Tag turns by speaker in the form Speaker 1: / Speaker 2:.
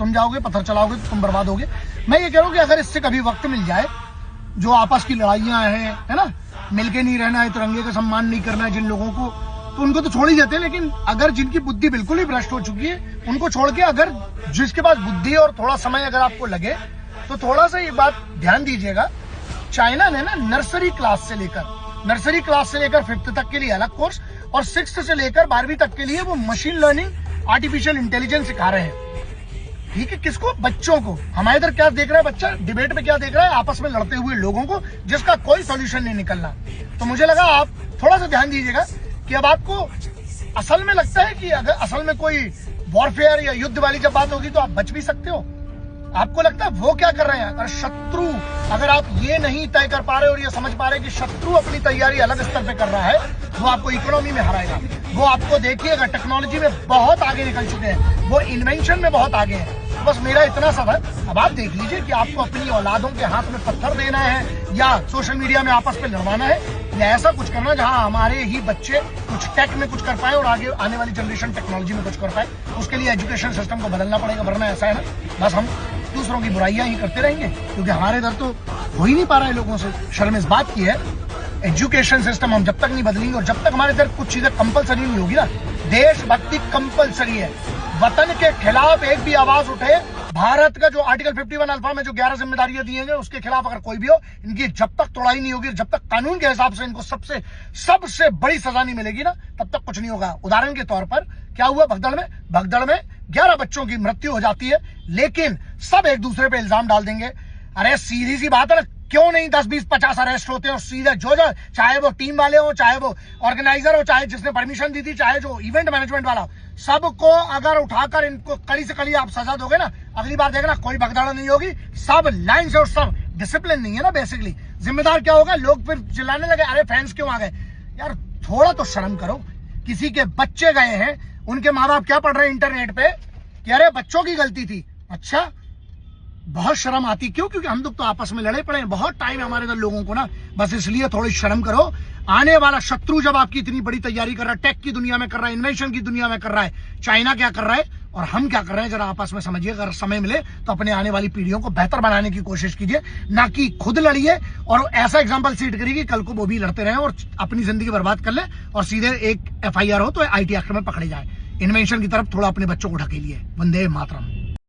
Speaker 1: तुम जाओगे, पत्थर चलाओगे तो तुम बर्बाद होगे। मैं ये कह रहा हूँ कि अगर इससे कभी वक्त मिल जाए, जो आपस की लड़ाइयां हैं, है ना, मिलके नहीं रहना है, तिरंगे का सम्मान नहीं करना है जिन लोगों को, तो उनको तो छोड़ ही देते हैं। लेकिन अगर जिनकी बुद्धि बिल्कुल ही भ्रष्ट हो चुकी है, उनको छोड़ के अगर जिसके पास बुद्धि और थोड़ा समय अगर आपको लगे, तो थोड़ा सा ये बात ध्यान दीजिएगा। चाइना ने ना नर्सरी क्लास से लेकर 5th तक के लिए अलग कोर्स और 6th से लेकर 12वीं तक के लिए वो मशीन लर्निंग, आर्टिफिशियल इंटेलिजेंस सिखा रहे हैं। ठीक है, किसको? बच्चों को। हमारे इधर क्या देख रहा है बच्चा? डिबेट में क्या देख रहा है? आपस में लड़ते हुए लोगों को, जिसका कोई सॉल्यूशन नहीं निकलना। तो मुझे लगा आप थोड़ा सा ध्यान दीजिएगा कि अब आपको असल में लगता है कि अगर असल में कोई वॉरफेयर या युद्ध वाली जब बात होगी तो आप बच भी सकते हो। आपको लगता है वो क्या कर रहे हैं? अगर शत्रु, अगर आप ये नहीं तय कर पा रहे और ये समझ पा रहे कि शत्रु अपनी तैयारी अलग स्तर पे कर रहा है, वो आपको इकोनॉमी में हराएगा। वो आपको देखिएगा टेक्नोलॉजी में बहुत आगे निकल चुके हैं, वो इन्वेंशन में बहुत आगे हैं। तो बस मेरा इतना सा है, अब आप देख लीजिए कि आपको अपनी औलादों के हाथ में पत्थर देना है या सोशल मीडिया में आपस में लड़वाना है, या ऐसा कुछ करना जहां हमारे ही बच्चे कुछ टेक में कुछ कर पाए और आगे आने वाली जनरेशन टेक्नोलॉजी में कुछ कर पाए। उसके लिए एजुकेशन सिस्टम को बदलना पड़ेगा, वरना ऐसा है ना, बस हम दूसरों की बुराइयां ही करते रहेंगे। क्योंकि हमारे इधर तो हो ही नहीं पा रहा है लोगों से। शर्म इस बात की है, एजुकेशन सिस्टम हम जब तक नहीं बदलेंगे और जब तक हमारे इधर कुछ चीजें कंपलसरी नहीं होगी ना, देशभक्ति कंपलसरी है। वतन के खिलाफ एक भी आवाज उठे, भारत का जो आर्टिकल 51 अल्फा में जो 11 जिम्मेदारियां दी गई, उसके खिलाफ अगर कोई भी हो, इनकी जब तक तोड़ाई नहीं होगी, जब तक कानून के हिसाब से इनको सबसे बड़ी सजा नहीं मिलेगी ना, तब तक कुछ नहीं होगा। उदाहरण के तौर पर क्या हुआ भगदड़ में 11 बच्चों की मृत्यु हो जाती है, लेकिन सब एक दूसरे पे इल्जाम डाल देंगे। अरे सीधी सी बात है ना, क्यों नहीं 10, 20, 50 अरेस्ट होते हैं और सीधे जो चाहे वो टीम वाले हो, चाहे वो ऑर्गेनाइजर हो, चाहे जिसने परमिशन दी थी, चाहे जो इवेंट मैनेजमेंट वाला हो, सबको अगर उठाकर इनको कड़ी से कड़ी आप सजा दोगे ना, अगली बार देखना कोई भगदड़ नहीं होगी, सब लाइन से। और सब डिसिप्लिन नहीं है ना बेसिकली। जिम्मेदार क्या होगा? लोग फिर चिल्लाने लगे, अरे फैंस क्यों आ गए? यार थोड़ा तो शर्म करो। किसी के बच्चे गए हैं, उनके माँ बाप क्या पढ़ रहे हैं इंटरनेट पे कि अरे बच्चों की गलती थी। अच्छा, बहुत शर्म आती। क्यों? क्योंकि हम लोग तो आपस में लड़े पड़े हैं, बहुत टाइम है हमारे इधर लोगों को ना, बस इसलिए थोड़ी शर्म करो। आने वाला शत्रु जब आपकी इतनी बड़ी तैयारी कर रहा है, टेक की दुनिया में कर रहा है, इन्वेंशन की दुनिया में कर रहा है, चाइना क्या कर रहा है और हम क्या कर रहे हैं, जरा आपस में समझिए। अगर समय मिले तो अपने आने वाली पीढ़ियों को बेहतर बनाने की कोशिश कीजिए, ना कि खुद लड़िए और ऐसा एग्जाम्पल सेट करिए कि कल को वो भी लड़ते रहे और अपनी जिंदगी बर्बाद कर ले और सीधे एक FIR हो तो IT एक्ट में पकड़े जाए। इन्वेंशन की तरफ थोड़ा अपने बच्चों को ढकेलिए। वंदे मातरम।